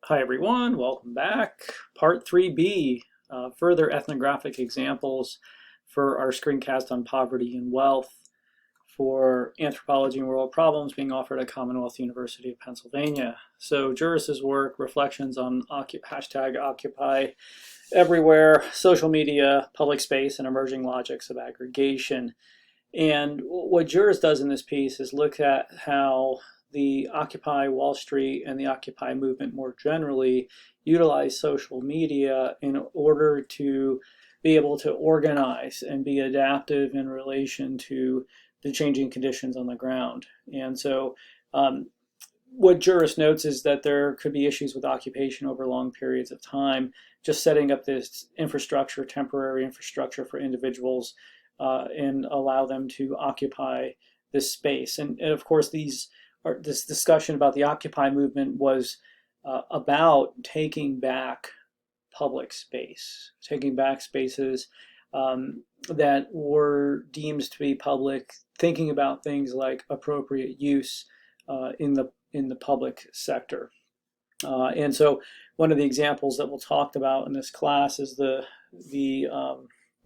Hi everyone, welcome back. Part 3B, further ethnographic examples for our screencast on poverty and wealth for Anthropology and World Problems being offered at Commonwealth University of Pennsylvania. So Juris's work, reflections on hashtag Occupy everywhere, social media, public space, and emerging logics of aggregation. And what Juris does in this piece is look at how the Occupy Wall Street and the Occupy movement more generally utilize social media in order to be able to organize and be adaptive in relation to the changing conditions on the ground. And so what Juris notes is that there could be issues with occupation over long periods of time, just setting up this infrastructure, temporary infrastructure for individuals and allow them to occupy this space. And of course, this discussion about the Occupy movement was about taking back public space, taking back spaces that were deemed to be public, thinking about things like appropriate use in the public sector. And so one of the examples that we'll talk about in this class is the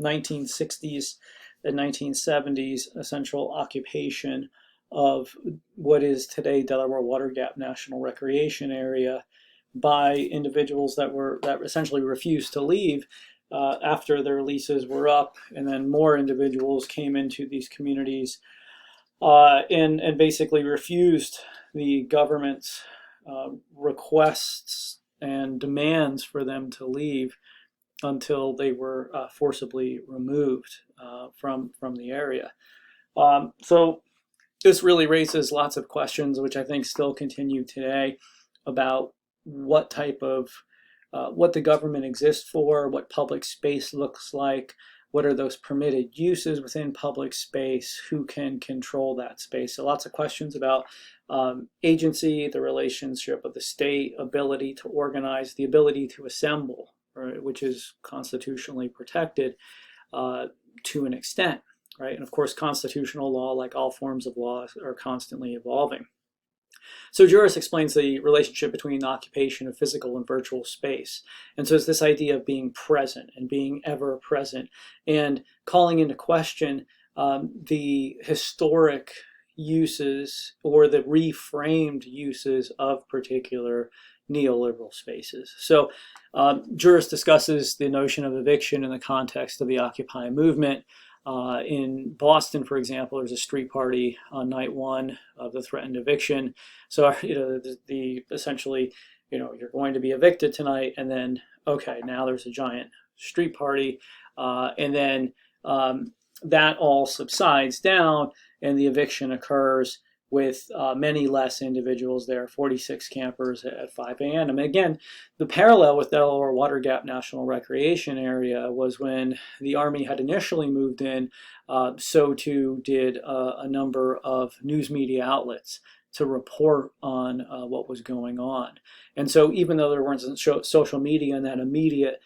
1960s and 1970s essential occupation of what is today Delaware Water Gap National Recreation Area by individuals that essentially refused to leave after their leases were up, and then more individuals came into these communities and basically refused the government's requests and demands for them to leave until they were forcibly removed from the area. So this really raises lots of questions, which I think still continue today, about what type of, what the government exists for, what public space looks like, what are those permitted uses within public space, who can control that space. So lots of questions about agency, the relationship of the state, ability to organize, the ability to assemble, right, which is constitutionally protected to an extent. Right? And of course, constitutional law, like all forms of law, are constantly evolving. So Juris explains the relationship between the occupation of physical and virtual space. And so it's this idea of being present and being ever present and calling into question the historic uses or the reframed uses of particular neoliberal spaces. So Juris discusses the notion of eviction in the context of the Occupy movement. In Boston, for example, there's a street party on night one of the threatened eviction. So, essentially, you're going to be evicted tonight, and then, okay, now there's a giant street party, and then that all subsides down, and the eviction occurs with many less individuals there, 46 campers at 5 a.m. And again, the parallel with Delaware Water Gap National Recreation Area was when the Army had initially moved in, so too did a number of news media outlets to report on what was going on. And so even though there weren't social media and that immediate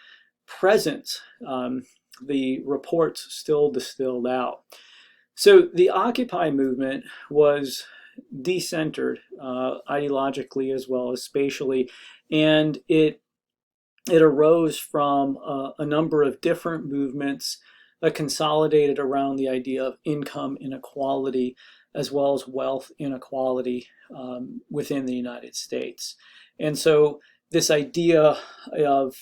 presence, the reports still distilled out. So the Occupy movement was decentered ideologically as well as spatially, and it arose from a number of different movements that consolidated around the idea of income inequality as well as wealth inequality within the United States. And so this idea of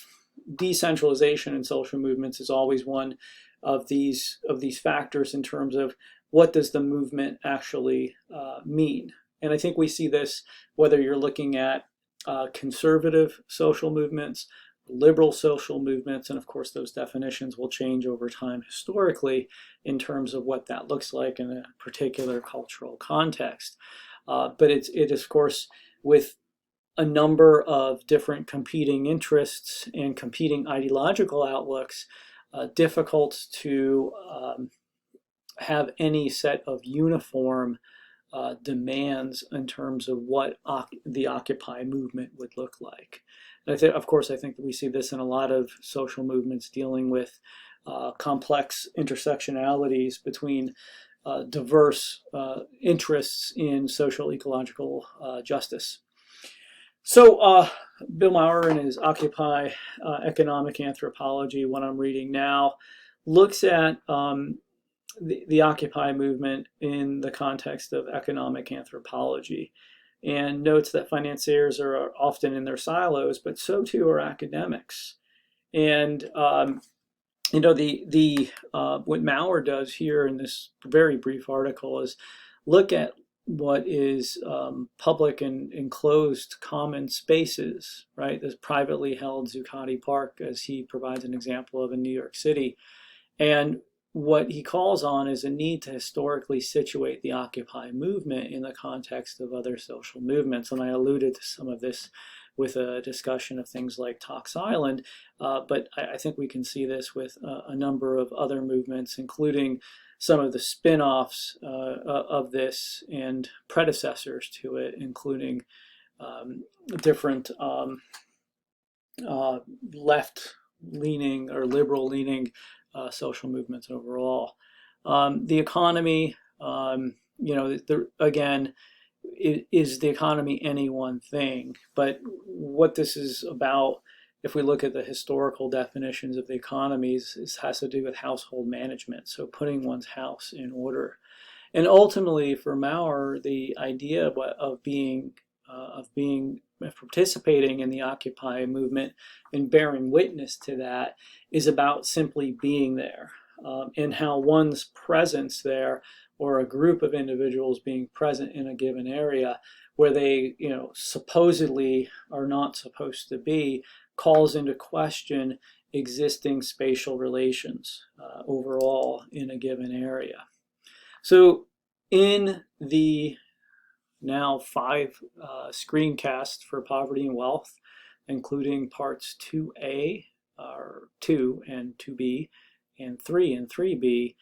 decentralization in social movements is always one of these factors in terms of what does the movement actually mean. And I think we see this whether you're looking at conservative social movements, liberal social movements, and of course those definitions will change over time historically in terms of what that looks like in a particular cultural context. But it is of course with a number of different competing interests and competing ideological outlooks, difficult to have any set of uniform demands in terms of what the Occupy movement would look like. And of course, I think that we see this in a lot of social movements dealing with complex intersectionalities between diverse interests in social ecological justice. So Bill Maurer in his Occupy Economic Anthropology, what I'm reading now, looks at the Occupy movement in the context of economic anthropology, and notes that financiers are often in their silos, but so too are academics. And what Maurer does here in this very brief article is look at what is public and enclosed common spaces, right? This privately held Zuccotti Park, as he provides an example of in New York City. And what he calls on is a need to historically situate the Occupy movement in the context of other social movements. And I alluded to some of this with a discussion of things like Tox Island, but I think we can see this with a number of other movements, including some of the spin-offs of this and predecessors to it, including different left-leaning or liberal-leaning social movements overall. The economy, again, is the economy any one thing? But what this is about, if we look at the historical definitions of the economies, it has to do with household management, so putting one's house in order. And ultimately, for Maurer, the idea of participating in the Occupy movement and bearing witness to that is about simply being there, and how one's presence there, or a group of individuals being present in a given area where they, supposedly are not supposed to be, calls into question existing spatial relations overall in a given area. So in the now 5 screencasts for poverty and wealth, including parts 2A, or 2 and 2B, and 3 and 3B,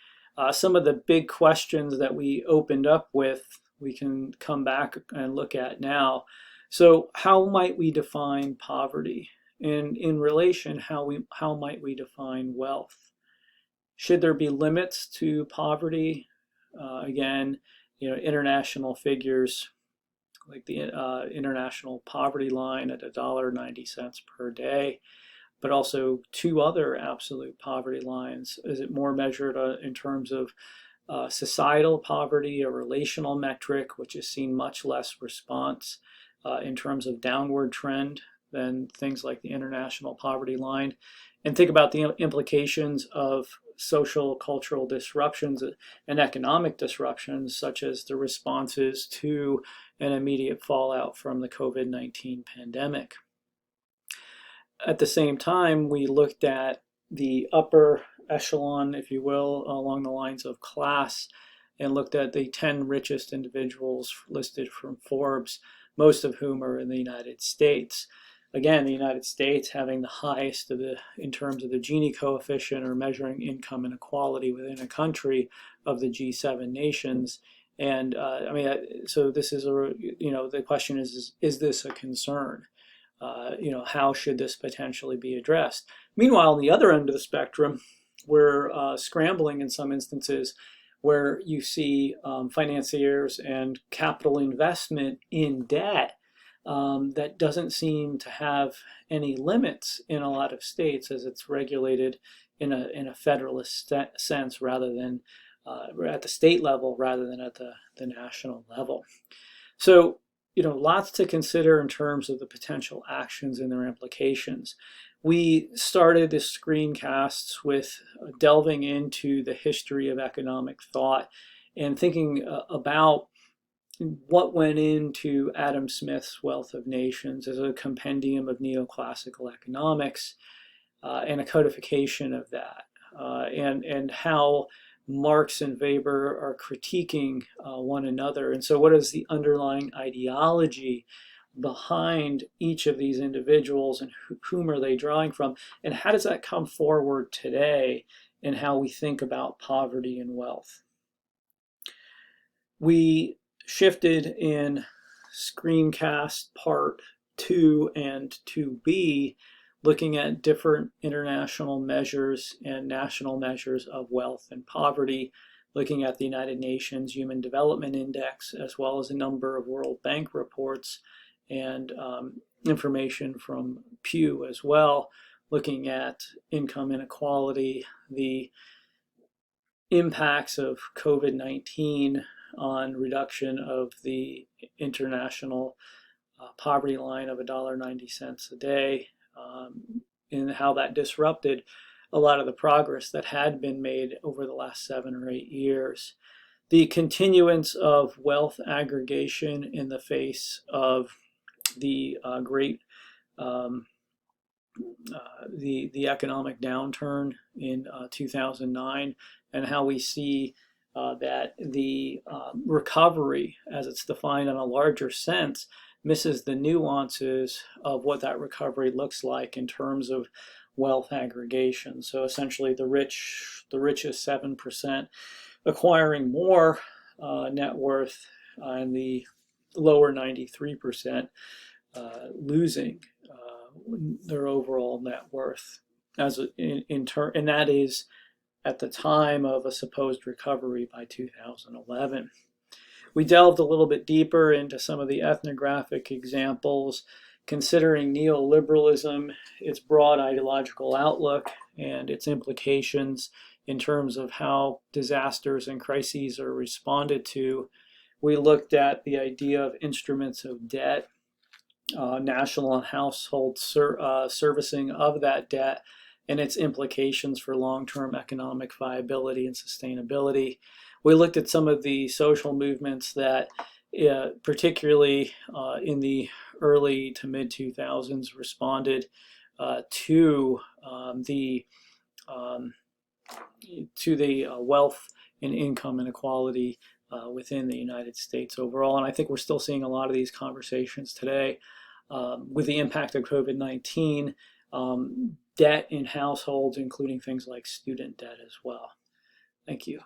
some of the big questions that we opened up with, we can come back and look at now. So how might we define poverty? And in relation, how might we define wealth? Should there be limits to poverty? Again, international figures like the international poverty line at $1.90 per day, but also 2 other absolute poverty lines. Is it more measured in terms of societal poverty, a relational metric, which has seen much less response in terms of downward trend than things like the international poverty line? And think about the implications of social, cultural disruptions and economic disruptions, such as the responses to an immediate fallout from the COVID-19 pandemic. At the same time, we looked at the upper echelon, if you will, along the lines of class, and looked at the 10 richest individuals listed from Forbes, most of whom are in the United States. Again, the United States having the highest in terms of the Gini coefficient, or measuring income inequality within a country, of the G7 nations. And so this is the question is this a concern? How should this potentially be addressed? Meanwhile, on the other end of the spectrum, we're scrambling in some instances where you see financiers and capital investment in debt that doesn't seem to have any limits in a lot of states, as it's regulated in a federalist sense, rather than at the state level rather than at the national level. So, lots to consider in terms of the potential actions and their implications. We started this screencasts with delving into the history of economic thought and thinking about what went into Adam Smith's Wealth of Nations as a compendium of neoclassical economics and a codification of that, and how Marx and Weber are critiquing one another. And so what is the underlying ideology behind each of these individuals, and whom are they drawing from, and how does that come forward today in how we think about poverty and wealth? We shifted in Screencast Part 2 and 2B, looking at different international measures and national measures of wealth and poverty, looking at the United Nations Human Development Index, as well as a number of World Bank reports, and information from Pew as well, looking at income inequality, the impacts of COVID-19 on reduction of the international poverty line of $1.90 a day, and how that disrupted a lot of the progress that had been made over the last 7 or 8 years. The continuance of wealth aggregation in the face of the the economic downturn in 2009, and how we see that the recovery, as it's defined in a larger sense, misses the nuances of what that recovery looks like in terms of wealth aggregation. So essentially, the richest 7% acquiring more net worth, and the lower 93% losing their overall net worth and that is at the time of a supposed recovery by 2011. We delved a little bit deeper into some of the ethnographic examples, considering neoliberalism, its broad ideological outlook, and its implications in terms of how disasters and crises are responded to. We looked at the idea of instruments of debt, national and household servicing of that debt, and its implications for long-term economic viability and sustainability. We looked at some of the social movements that, particularly in the early to mid-2000s, responded to the wealth and income inequality within the United States overall. And I think we're still seeing a lot of these conversations today with the impact of COVID-19, debt in households, including things like student debt as well. Thank you.